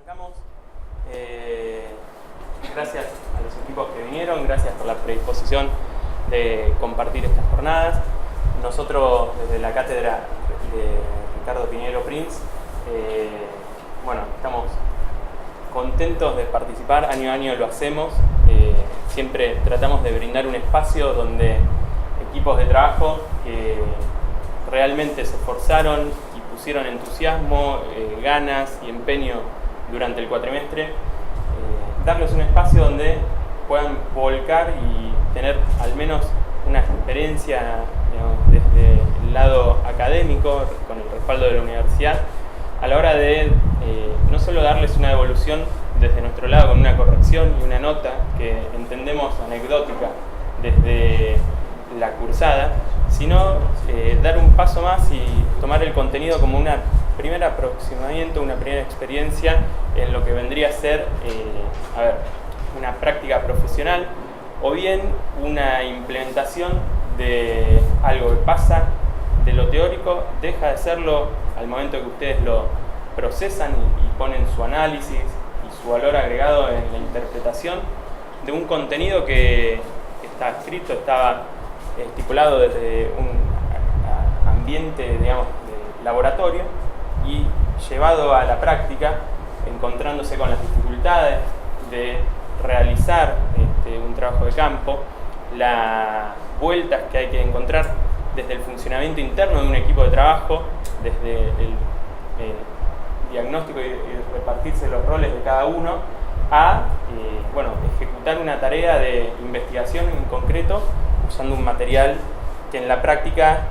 Arrancamos. Gracias a los equipos que vinieron, gracias por la predisposición de compartir estas jornadas. Nosotros desde la cátedra de Ricardo Piñeiro Prince, estamos contentos de participar, año a año lo hacemos. Siempre tratamos de brindar un espacio donde equipos de trabajo que realmente se esforzaron y pusieron entusiasmo, ganas y empeño durante el cuatrimestre, darles un espacio donde puedan volcar y tener al menos una experiencia, desde el lado académico, con el respaldo de la universidad, a la hora de no solo darles una evolución desde nuestro lado con una corrección y una nota que entendemos anecdótica desde la cursada, sino dar un paso más y tomar el contenido como una primer aproximamiento, una primera experiencia en lo que vendría a ser una práctica profesional o bien una implementación de algo que pasa de lo teórico, deja de serlo al momento que ustedes lo procesan y ponen su análisis y su valor agregado en la interpretación de un contenido que está escrito, estaba estipulado desde un ambiente, digamos, de laboratorio y llevado a la práctica, encontrándose con las dificultades de realizar un trabajo de campo, las vueltas que hay que encontrar desde el funcionamiento interno de un equipo de trabajo, desde el diagnóstico y repartirse los roles de cada uno, a ejecutar una tarea de investigación en concreto usando un material que en la práctica,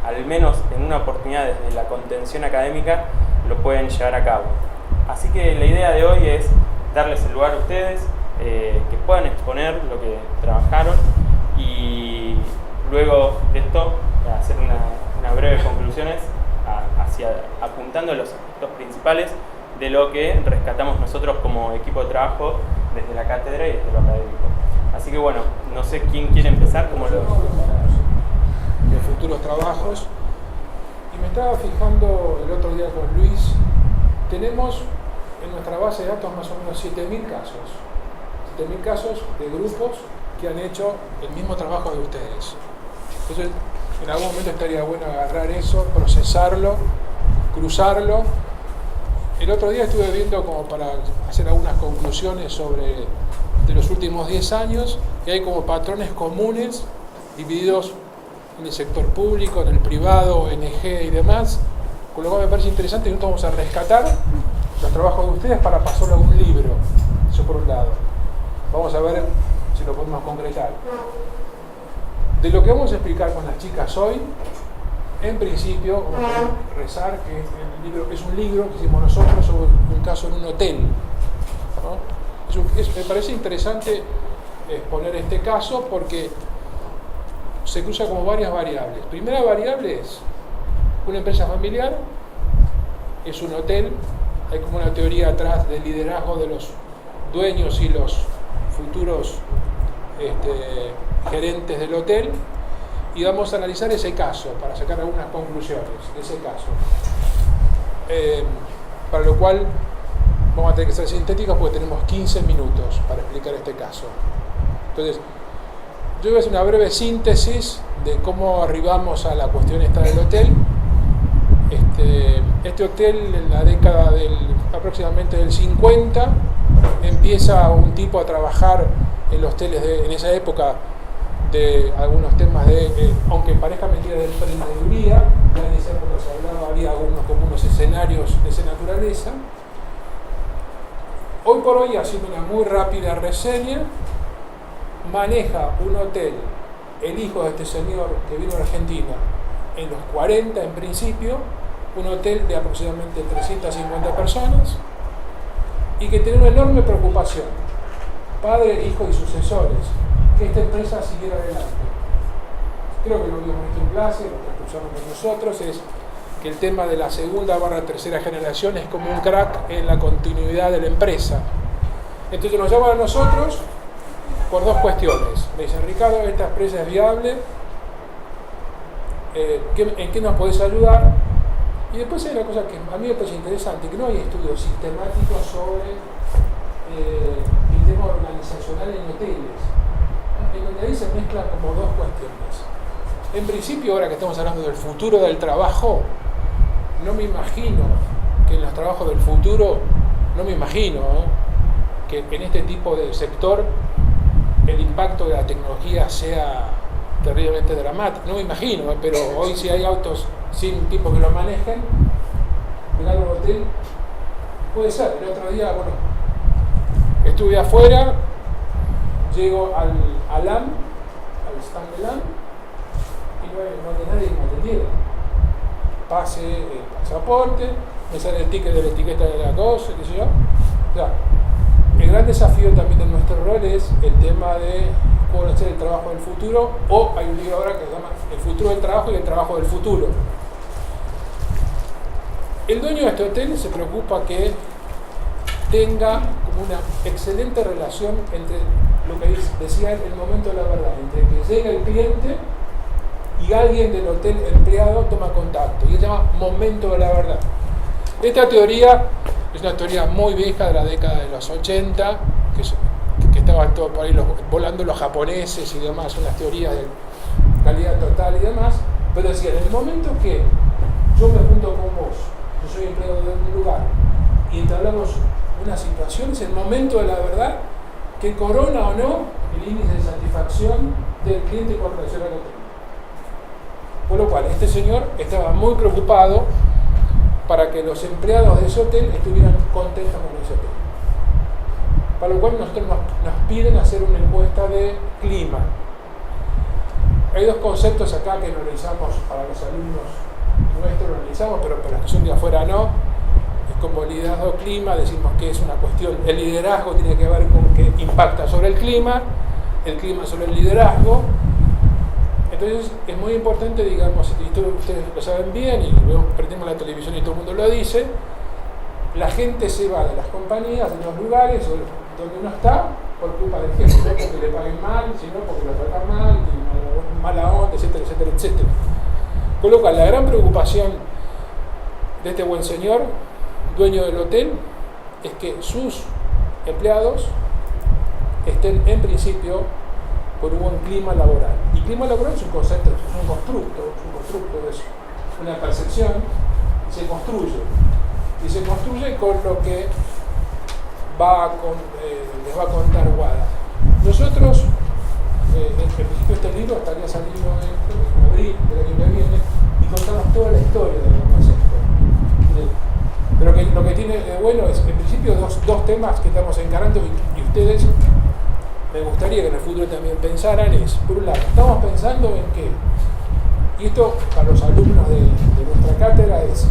al menos en una oportunidad desde la contención académica, lo pueden llevar a cabo. Así que la idea de hoy es darles el lugar a ustedes, que puedan exponer lo que trabajaron y luego de esto hacer una breve conclusiones apuntando a los aspectos principales de lo que rescatamos nosotros como equipo de trabajo desde la cátedra y desde lo académico. Así que no sé quién quiere empezar como de futuros trabajos. Y me estaba fijando el otro día con Luis, tenemos en nuestra base de datos más o menos 7.000 casos de grupos que han hecho el mismo trabajo de ustedes. Entonces, en algún momento estaría bueno agarrar eso, procesarlo, cruzarlo. El otro día estuve viendo como para hacer algunas conclusiones de los últimos 10 años, y hay como patrones comunes divididos en el sector público, en el privado, ONG y demás, con lo cual me parece interesante y nosotros vamos a rescatar los trabajos de ustedes para pasarlo a un libro. Eso por un lado. Vamos a ver si lo podemos concretar. De lo que vamos a explicar con las chicas hoy, en principio, vamos a rezar que el libro es un libro que hicimos nosotros sobre un caso en un hotel, ¿no? Me parece interesante exponer este caso porque se cruza como varias variables. Primera variable es una empresa familiar, es un hotel, hay como una teoría atrás del liderazgo de los dueños y los futuros gerentes del hotel, y vamos a analizar ese caso para sacar algunas conclusiones de ese caso. Para lo cual vamos a tener que ser sintéticos porque tenemos 15 minutos para explicar este caso. Entonces, yo voy a hacer una breve síntesis de cómo arribamos a la cuestión esta del hotel. Este hotel, en la década aproximadamente del 50, empieza un tipo a trabajar en los hoteles en esa época de algunos temas aunque parezca mentira, de emprendeduría. Ya en esa época se hablaba, había como unos escenarios de esa naturaleza. Hoy por hoy, haciendo una muy rápida reseña, maneja un hotel el hijo de este señor que vino a Argentina en los 40 en principio, un hotel de aproximadamente 350 personas y que tiene una enorme preocupación, padre, hijo y sucesores, que esta empresa siguiera adelante. Creo que lo vimos en clase, lo que escuchamos con nosotros es que el tema de la segunda/tercera generación es como un crack en la continuidad de la empresa. Entonces nos llaman a nosotros por dos cuestiones. Me dicen: Ricardo, esta empresa es viable, ¿en qué nos podés ayudar? Y después hay una cosa que a mí me parece interesante, que no hay estudios sistemáticos sobre el tema organizacional en hoteles, en donde ahí se mezclan como dos cuestiones. En principio, ahora que estamos hablando del futuro del trabajo, no me imagino que en los trabajos del futuro, no me imagino que en este tipo de sector el impacto de la tecnología sea terriblemente dramático. No me imagino, pero hoy si hay autos sin tipo que los manejen, llegar a un hotel, puede ser. El otro día, bueno, estuve afuera, llego al stand de LAM, y no hay nadie que me atendiera. Pase el pasaporte, me sale el ticket de la etiqueta de la cosa, qué sé yo. O sea, el gran desafío también de nuestro rol es el tema de conocer el trabajo del futuro, o hay un libro ahora que se llama El futuro del trabajo y el trabajo del futuro. El dueño de este hotel se preocupa que tenga como una excelente relación entre lo que decía él, el momento de la verdad, entre que llega el cliente y alguien del hotel empleado toma contacto, y se llama momento de la verdad. Esta teoría es una teoría muy vieja de la década de los 80, que estaban todos por ahí volando los japoneses y demás, son las teorías de calidad total y demás, pero decía, en el momento que yo me junto con vos, yo soy empleado de un lugar, y entablamos una situación, es el momento de la verdad que corona o no el índice de satisfacción del cliente con relación al hotel. Por lo cual, este señor estaba muy preocupado para que los empleados de ese hotel estuvieran contentos con ese hotel. Para lo cual nosotros nos piden hacer una encuesta de clima. Hay dos conceptos acá que analizamos para los alumnos nuestros, lo analizamos, pero para los que son de afuera no. Es como liderazgo clima, decimos que es una cuestión, el liderazgo tiene que ver con que impacta sobre el clima sobre el liderazgo. Entonces es muy importante, digamos, y ustedes lo saben bien, y prendemos la televisión y todo el mundo lo dice, la gente se va de las compañías, de los lugares donde uno está, por culpa del jefe, no porque le paguen mal, sino porque lo tratan mal, y mala onda, etcétera, etcétera, etcétera. Con lo cual, la gran preocupación de este buen señor, dueño del hotel, es que sus empleados estén en principio por un buen clima laboral. Y clima laboral es un concepto, es un constructo, es una percepción, se construye. Y se construye con lo que les va a contar Wada. Nosotros, en principio este libro estaría saliendo en abril del año que viene, y contamos toda la historia del concepto. Pero lo que tiene de bueno es, en principio, dos temas que estamos encarando, y ustedes, me gustaría que en el futuro también pensaran, es, por un lado, estamos pensando en que, y esto para los alumnos de nuestra cátedra es,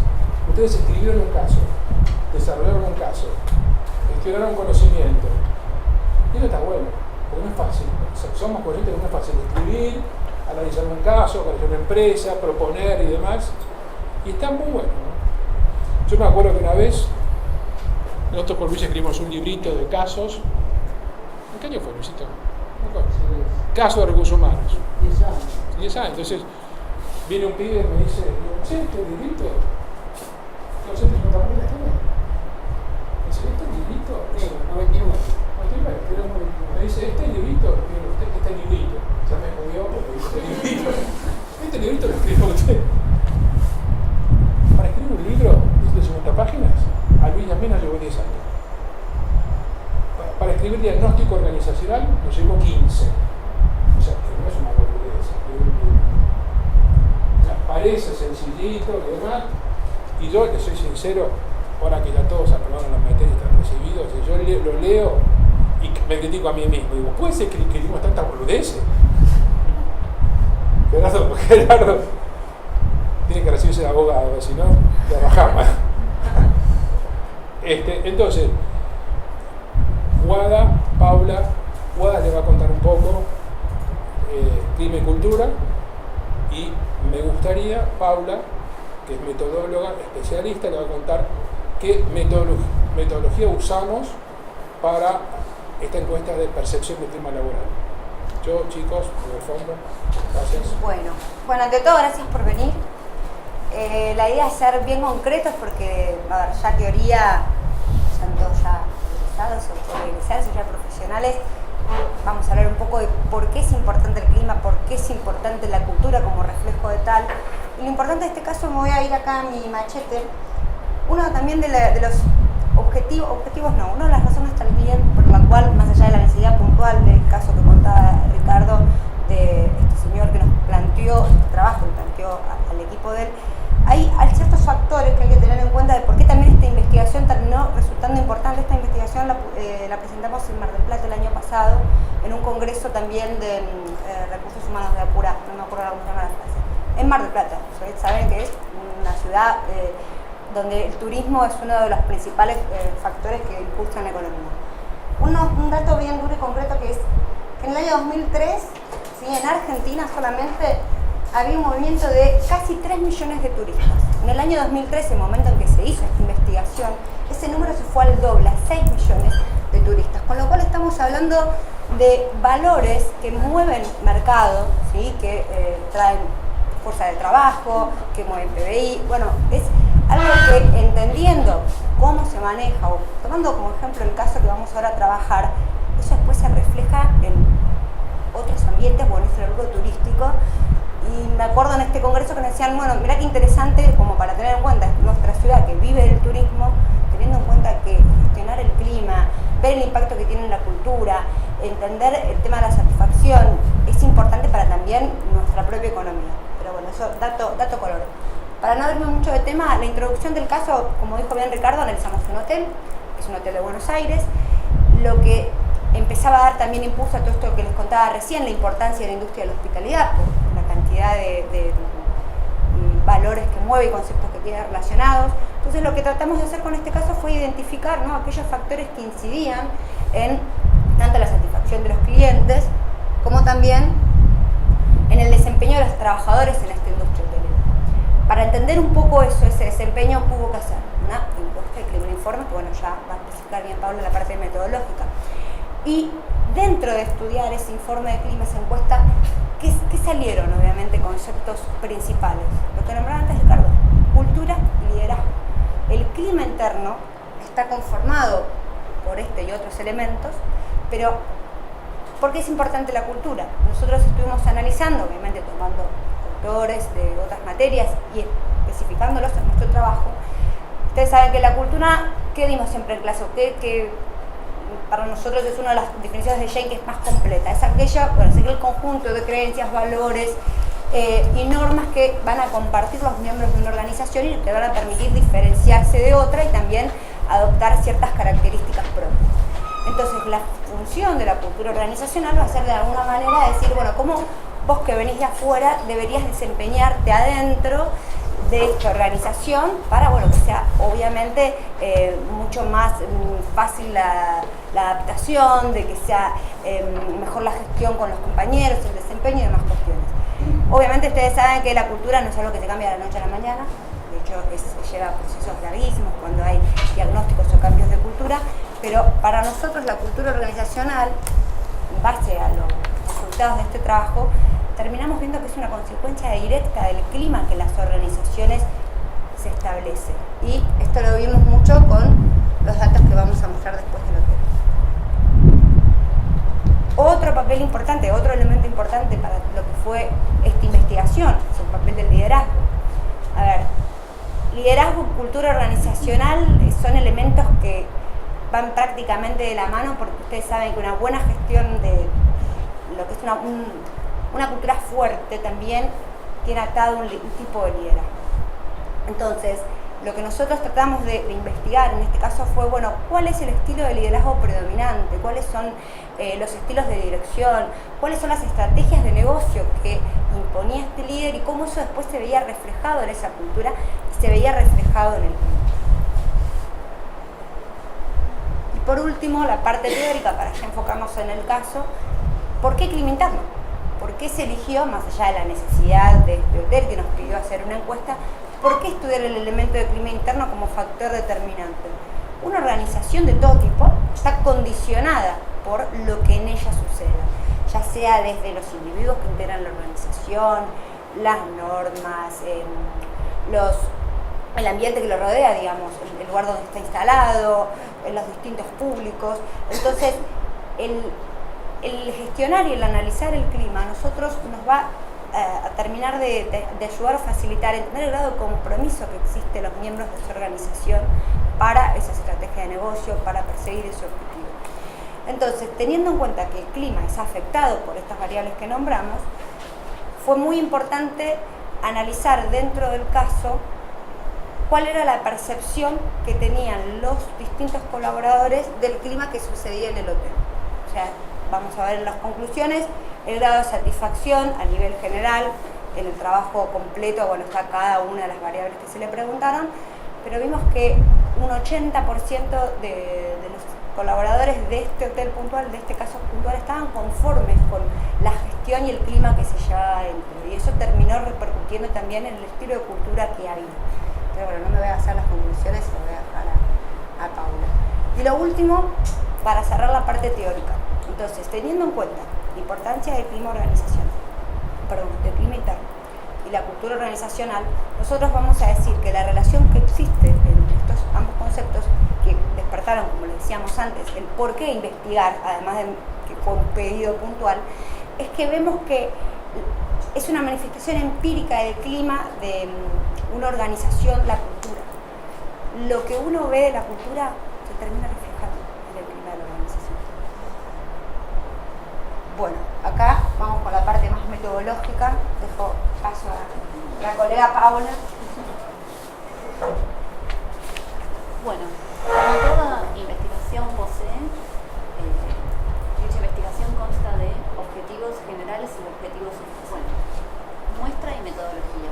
ustedes escribieron un caso, desarrollaron un caso, gestionaron conocimiento, y eso está bueno, porque no es fácil, somos conscientes que no es fácil escribir, analizar un caso, analizar una empresa, proponer y demás, y está muy bueno, ¿no? Yo me acuerdo que una vez, nosotros con Luis escribimos un librito de casos. ¿En qué año fue, Luisito? Caso de recursos humanos. 10 años. 10 años. Entonces, viene un pibe y me dice, ¿sí, este librito? ¿No sé si me me dice, ¿este librito? 99. Me dice, ¿este librito? Este librito. Ya me jodió porque dice, este librito lo escribió usted. Para escribir un libro de 50 páginas, a Luis también nos llevó 10 años. Para escribir diagnóstico organizacional nos llevó 15. O sea, que no es una boludez. O sea, parece sencillito y demás. Y yo, le soy sincero, ahora que ya todos aprobaron la materia y están recibidos, yo lo leo y me critico a mí mismo. Digo, ¿puede ser que escribimos tantas boludeces? Gerardo tiene que recibirse de abogado, si no, trabajamos. Entonces, Wada le va a contar un poco clima y cultura, y me gustaría, Paula, que es metodóloga, especialista, le va a contar qué metodología usamos para esta encuesta de percepción del clima laboral. Yo, chicos, por el fondo, gracias. Bueno, ante todo, gracias por venir. La idea es ser bien concretos porque, a ver, ya teoría, son todos ya egresados o por egresarse, ya profesionales. Vamos a hablar un poco de por qué es importante el clima, por qué es importante la cultura como reflejo de tal. Y lo importante en este caso, me voy a ir acá a mi machete, uno también de los objetivos no, una de las razones también por la cual, más allá de la necesidad puntual del caso que contaba Ricardo, de este señor que nos planteó este trabajo, que planteó al equipo de él, hay ciertos factores que hay que tener en cuenta de por qué también esta investigación terminó resultando importante. Esta investigación la presentamos en Mar del Plata el año pasado, en un congreso también de recursos humanos de Apura, no me acuerdo cómo se llama la frase, en Mar del Plata. Ustedes saben que es una ciudad donde el turismo es uno de los principales factores que impulsan la economía. Un dato bien duro y concreto que es que en el año 2003, ¿sí?, en Argentina solamente había un movimiento de casi 3 millones de turistas. En el año 2013, el momento en que se hizo esta investigación, ese número se fue al doble, a 6 millones de turistas. Con lo cual estamos hablando de valores que mueven mercado, ¿sí?, que traen fuerza de trabajo, que mueven PBI. Bueno, es algo que, entendiendo cómo se maneja, o tomando como ejemplo el caso que vamos ahora a trabajar, eso después se refleja en otros ambientes o en nuestro rubro turístico. Y me acuerdo en este congreso que nos decían, bueno, mirá qué interesante, como para tener en cuenta nuestra ciudad que vive del turismo, teniendo en cuenta que gestionar el clima, ver el impacto que tiene en la cultura, entender el tema de la satisfacción, es importante para también nuestra propia economía. Pero bueno, eso, dato color. Para no abrirme mucho de tema, la introducción del caso, como dijo bien Ricardo, analizamos un hotel, que es un hotel de Buenos Aires, lo que empezaba a dar también impulso a todo esto que les contaba recién, la importancia de la industria de la hospitalidad, por la cantidad de valores que mueve y conceptos que tiene relacionados. Entonces lo que tratamos de hacer con este caso fue identificar, ¿no?, aquellos factores que incidían en tanto la satisfacción de los clientes como también en el desempeño de los trabajadores en esta industria hotelera. Para entender un poco eso, ese desempeño, hubo que hacer una encuesta de clima, un informe, que bueno, ya va a especificar bien Pablo en la parte metodológica. Y dentro de estudiar ese informe de clima, esa encuesta, ¿qué salieron? Obviamente conceptos principales. Lo que nombraba antes Ricardo, cultura y liderazgo. El clima interno está conformado por este y otros elementos, pero ¿por qué es importante la cultura? Nosotros estuvimos analizando, obviamente tomando autores de otras materias y especificándolos en nuestro trabajo. Ustedes saben que la cultura, ¿qué dimos siempre en clase? Que para nosotros es una de las definiciones de Jane que es más completa. Es aquel conjunto de creencias, valores y normas que van a compartir los miembros de una organización y que van a permitir diferenciarse de otra y también adoptar ciertas características propias. Entonces, la función de la cultura organizacional va a ser de alguna manera decir, bueno, ¿cómo vos que venís de afuera deberías desempeñarte adentro de esta organización para, bueno, que sea obviamente mucho más fácil la adaptación, de que sea mejor la gestión con los compañeros, el desempeño y demás cuestiones. Obviamente ustedes saben que la cultura no es algo que se cambia de la noche a la mañana, de hecho lleva procesos larguísimos cuando hay diagnósticos o cambios de cultura, pero para nosotros la cultura organizacional, en base a los resultados de este trabajo, terminamos viendo que es una consecuencia directa del clima que las organizaciones se establecen. Y esto lo vimos mucho con los datos que vamos a mostrar después del hotel. Otro papel importante, otro elemento importante para lo que fue esta investigación, es el papel del liderazgo. A ver, liderazgo y cultura organizacional son elementos que van prácticamente de la mano, porque ustedes saben que una buena gestión de lo que es una cultura fuerte también tiene atado un tipo de liderazgo. Entonces, lo que nosotros tratamos de investigar en este caso fue, bueno, ¿cuál es el estilo de liderazgo predominante? ¿Cuáles son los estilos de dirección? ¿Cuáles son las estrategias de negocio que imponía este líder? Y cómo eso después se veía reflejado en esa cultura y se veía reflejado en el clima. Y por último, la parte teórica, para ya enfocarnos en el caso, ¿por qué clima interno? ¿Por qué se eligió, más allá de la necesidad de este hotel que nos pidió hacer una encuesta, por qué estudiar el elemento de clima interno como factor determinante? Una organización de todo tipo está condicionada por lo que en ella suceda, ya sea desde los individuos que integran la organización, las normas, el ambiente que lo rodea, digamos, el lugar donde está instalado, los distintos públicos. Entonces, el gestionar y el analizar el clima a nosotros nos va a terminar de ayudar a facilitar, entender el grado de compromiso que existe los miembros de esa organización para esa estrategia de negocio, para perseguir ese objetivo. Entonces, teniendo en cuenta que el clima es afectado por estas variables que nombramos, fue muy importante analizar dentro del caso cuál era la percepción que tenían los distintos colaboradores del clima que sucedía en el hotel. O sea, vamos a ver en las conclusiones el grado de satisfacción a nivel general, en el trabajo completo, bueno, está cada una de las variables que se le preguntaron, pero vimos que un 80% de los colaboradores de este hotel puntual, de este caso puntual, estaban conformes con la gestión y el clima que se llevaba adentro, y eso terminó repercutiendo también en el estilo de cultura que había. Pero bueno, no me voy a hacer las conclusiones, se lo voy a dejar a Paula. Y lo último, para cerrar la parte teórica. Entonces, teniendo en cuenta la importancia del clima organizacional, del clima interno y la cultura organizacional, nosotros vamos a decir que la relación que existe entre estos ambos conceptos, que despertaron, como les decíamos antes, el por qué investigar, además de que fue un pedido puntual, es que vemos que es una manifestación empírica del clima de una organización, la cultura. Lo que uno ve de la cultura se termina reflejando en el clima de la organización. Bueno, acá vamos con la parte más metodológica. Dejo paso a la colega Paula. Bueno, como toda investigación posee, dicha investigación consta de objetivos generales y objetivos subsecuentes, muestra y metodología.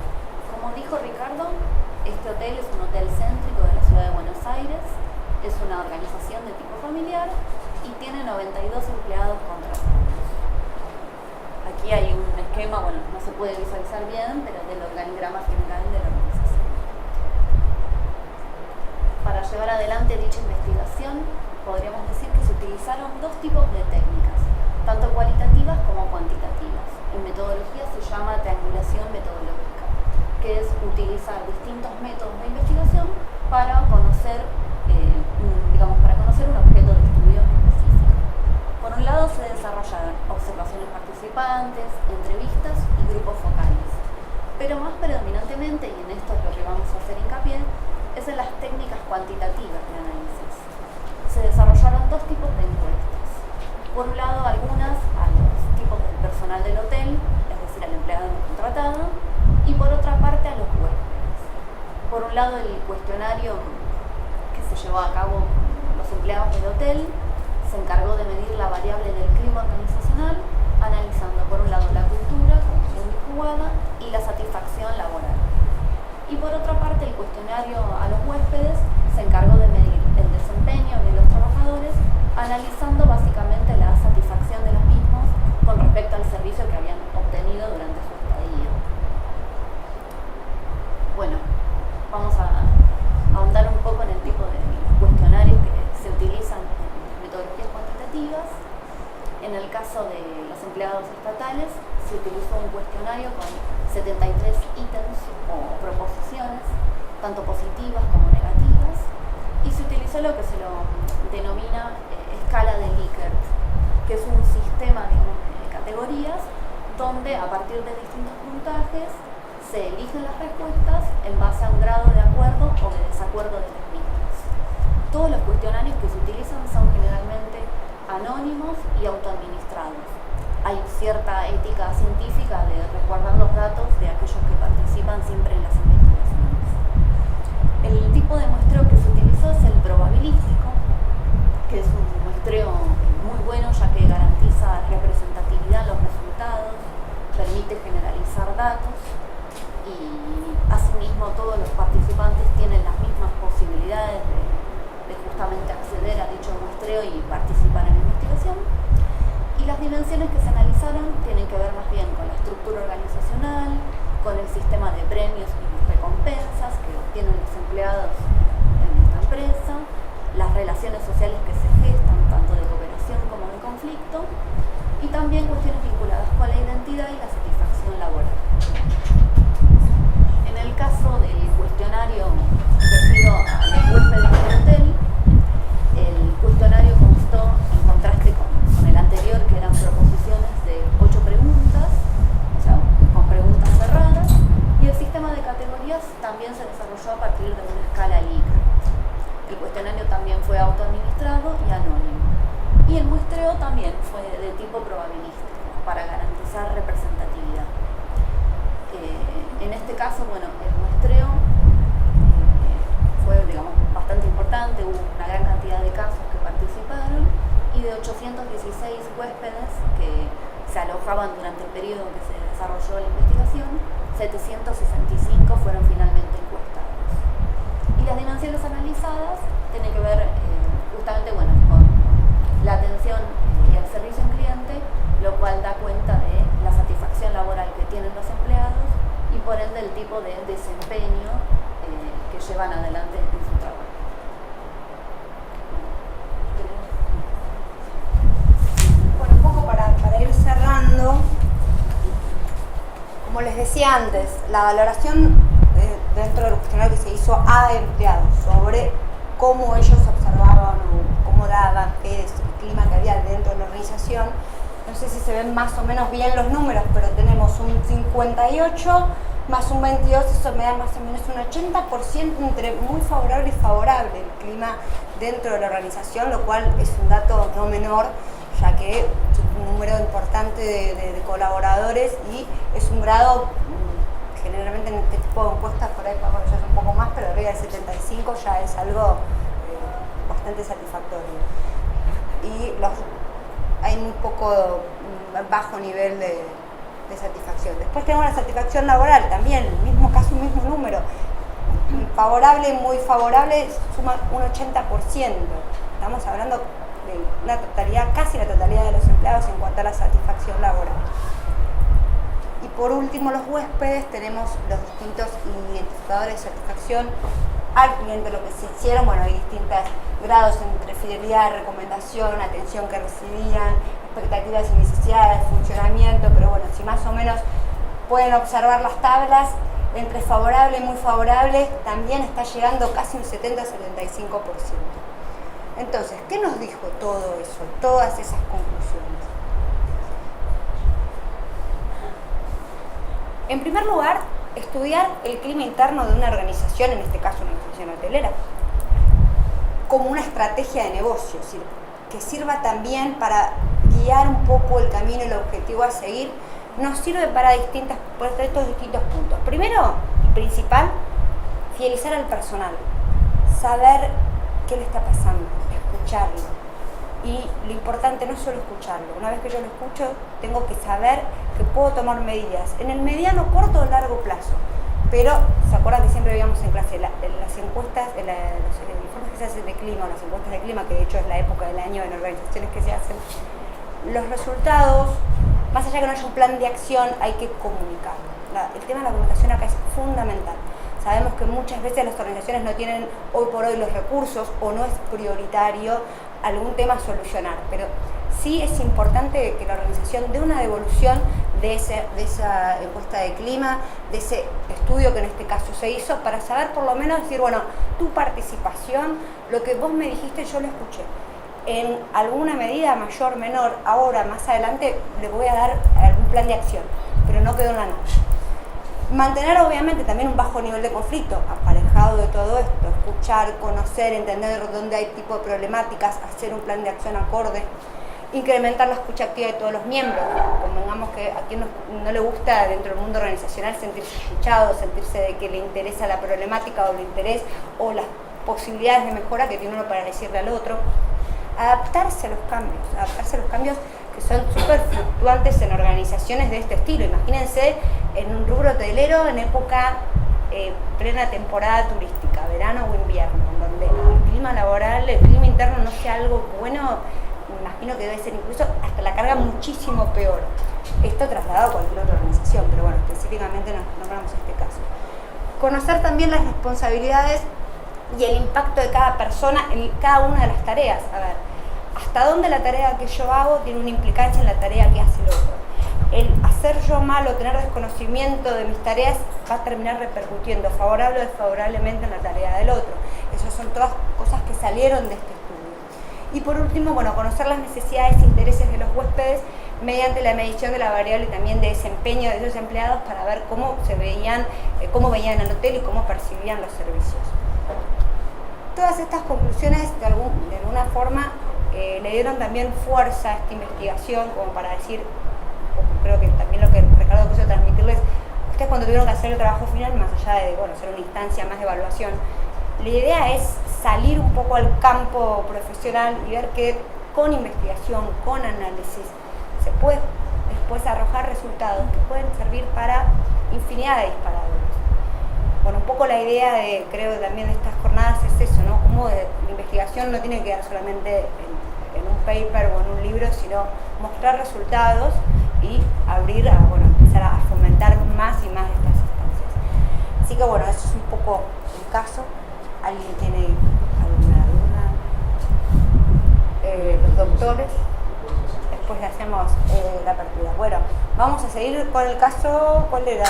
Como dijo Ricardo, este hotel es un hotel céntrico de la ciudad de Buenos Aires, es una organización de tipo familiar y tiene 92 empleados contratados. Aquí hay un esquema, bueno, no se puede visualizar bien, pero del organigrama general de la organización. Para llevar adelante dicha investigación, podríamos decir que se utilizaron dos tipos de técnicas, tanto cualitativas como cuantitativas. En metodología se llama triangulación metodológica, que es utilizar distintos métodos de investigación para conocer, para conocer un objeto de estudio específico. Por un lado se desarrollan observaciones participantes, entrevistas y grupos focales, pero más predominantemente, y en esto es lo que vamos a hacer hincapié, es en las técnicas cuantitativas de análisis. Se desarrollaron dos tipos de encuestas. Por un lado, algunas a los tipos del personal del hotel, es decir, al empleado contratado, y por otra parte a los huéspedes. Por un lado, el cuestionario que se llevó a cabo con los empleados del hotel se encargó de medir la variable del clima organizacional, analizando por un lado la cultura, como bien jugada, y la satisfacción laboral. Y por otra parte, el cuestionario a los huéspedes se encargó de medir el desempeño de los trabajadores, analizando básicamente la satisfacción de los mismos con respecto al servicio que habían obtenido durante su estadía. Bueno, vamos a ahondar un poco en el tipo de cuestionarios que se utilizan en metodologías cuantitativas. En el caso de los empleados estatales, se utilizó un cuestionario con 73 ítems o proposiciones, tanto positivas como negativas, y se utilizó lo que se lo denomina escala de Likert, que es un sistema de categorías donde a partir de distintos puntajes se eligen las respuestas en base a un grado de acuerdo o de desacuerdo de las mismas. Todos los cuestionarios que se utilizan son generalmente anónimos y autoadministrados. Hay cierta ética científica de resguardar los datos de aquellos que participan siempre en las investigaciones. El tipo de muestreo que se utilizó es el probabilístico, que es un muestreo muy bueno ya que garantiza representatividad en los resultados, permite generalizar datos y asimismo todos los participantes tienen las mismas posibilidades de justamente acceder a dicho muestreo y participar en la investigación. Y las dimensiones que se analizaron tienen que ver más bien con la estructura organizacional, con el sistema de premios y recompensas que obtienen los empleados en esta empresa, las relaciones sociales que se gestan tanto de cooperación como de conflicto, y también cuestiones vinculadas con la identidad y la satisfacción laboral. En el caso del también se desarrolló a partir de una escala Likert. El cuestionario también fue autoadministrado y anónimo. Y el muestreo también fue de tipo probabilístico, para garantizar representatividad. En este caso, bueno, el muestreo fue, digamos, bastante importante, hubo una gran cantidad de casos que participaron, y de 816 huéspedes que se alojaban durante el periodo en que se desarrolló la investigación, 765 fueron finalmente encuestados. Y las dimensiones analizadas tienen que ver justamente, bueno, con la atención y el servicio al cliente, lo cual da cuenta de la satisfacción laboral que tienen los empleados y por ende el tipo de desempeño que llevan adelante en su trabajo. Bueno, un poco para ir cerrando, como les decía antes, la valoración dentro del cuestionario que se hizo a empleados sobre cómo ellos observaban o cómo daban fe del clima que había dentro de la organización. No sé si se ven más o menos bien los números, pero tenemos un 58 más un 22, eso me da más o menos un 80% entre muy favorable y favorable el clima dentro de la organización, lo cual es un dato no menor, ya que es un número importante de colaboradores y es un grado, generalmente en este tipo de encuestas por ahí podemos ver un poco más, pero arriba del 75 ya es algo bastante satisfactorio. Y hay muy poco bajo nivel de satisfacción. Después tenemos la satisfacción laboral, también el mismo caso, el mismo número. Favorable y muy favorable suma un 80%. Estamos hablando de una totalidad, casi la totalidad de los empleados en cuanto a la satisfacción laboral. Y por último, los huéspedes, tenemos los distintos identificadores de satisfacción al cliente, lo que se hicieron. Bueno, hay distintos grados entre fidelidad, recomendación, atención que recibían, expectativas y necesidades, funcionamiento, pero bueno, si más o menos pueden observar las tablas, entre favorable y muy favorable también está llegando casi un 70-75%. Entonces, ¿qué nos dijo todo eso, todas esas conclusiones? En primer lugar, estudiar el clima interno de una organización, en este caso una organización hotelera, como una estrategia de negocio, que sirva también para guiar un poco el camino y el objetivo a seguir, nos sirve para estos distintos puntos. Primero y principal, fidelizar al personal, saber qué le está pasando, escucharlo. Y lo importante no es solo escucharlo, una vez que yo lo escucho, tengo que saber que puedo tomar medidas en el mediano, corto o largo plazo. Pero, ¿se acuerdan que siempre veíamos en clase las encuestas, los informes que se hacen de clima, o las encuestas de clima, que de hecho es la época del año en organizaciones que se hacen? Los resultados, más allá que no haya un plan de acción, hay que comunicarlo. El tema de la comunicación acá es fundamental. Sabemos que muchas veces las organizaciones no tienen hoy por hoy los recursos o no es prioritario algún tema a solucionar, pero sí es importante que la organización dé una devolución de esa encuesta de clima, de ese estudio que en este caso se hizo, para saber por lo menos decir, bueno, tu participación, lo que vos me dijiste yo lo escuché. En alguna medida, mayor, menor, ahora, más adelante, le voy a dar algún plan de acción, pero no quedó en la nada. Mantener obviamente también un bajo nivel de conflicto, aparejado de todo esto, escuchar, conocer, entender dónde hay tipo de problemáticas, hacer un plan de acción acorde, incrementar la escucha activa de todos los miembros. Convengamos que a quien no le gusta dentro del mundo organizacional sentirse escuchado, sentirse de que le interesa la problemática o el interés o las posibilidades de mejora que tiene uno para decirle al otro. Adaptarse a los cambios que son súper fluctuantes en organizaciones de este estilo. Imagínense en un rubro hotelero en época plena temporada turística, verano o invierno, donde el clima laboral, el clima interno no sea algo bueno, me imagino que debe ser incluso hasta la carga muchísimo peor. Esto trasladado a cualquier otra organización, pero bueno, específicamente nos nombramos este caso. Conocer también las responsabilidades y el impacto de cada persona en cada una de las tareas. A ver, hasta dónde la tarea que yo hago tiene una implicancia en la tarea que hace el otro. El hacer yo mal o tener desconocimiento de mis tareas va a terminar repercutiendo favorable o desfavorablemente en la tarea del otro. Esas son todas cosas que salieron de este estudio. Y por último, bueno, conocer las necesidades e intereses de los huéspedes mediante la medición de la variable también de desempeño de esos empleados para ver cómo veían el hotel y cómo percibían los servicios. Todas estas conclusiones de alguna forma le dieron también fuerza a esta investigación, como para decir, creo que también lo que Ricardo quiso transmitirles, ustedes cuando tuvieron que hacer el trabajo final, más allá de ser una instancia más de evaluación, la idea es salir un poco al campo profesional y ver que con investigación, con análisis, se puede después arrojar resultados que pueden servir para infinidad de disparadores. Bueno, un poco la idea creo también de estas jornadas es eso, ¿no? Cómo la investigación no tiene que quedar solamente en un paper o en un libro, sino mostrar resultados y abrir empezar a fomentar más y más estas instancias. Así que bueno, eso es un poco el caso. ¿Alguien tiene alguna duda? Los doctores. Después le hacemos la apertura. Bueno, vamos a seguir con el caso. ¿Cuál era?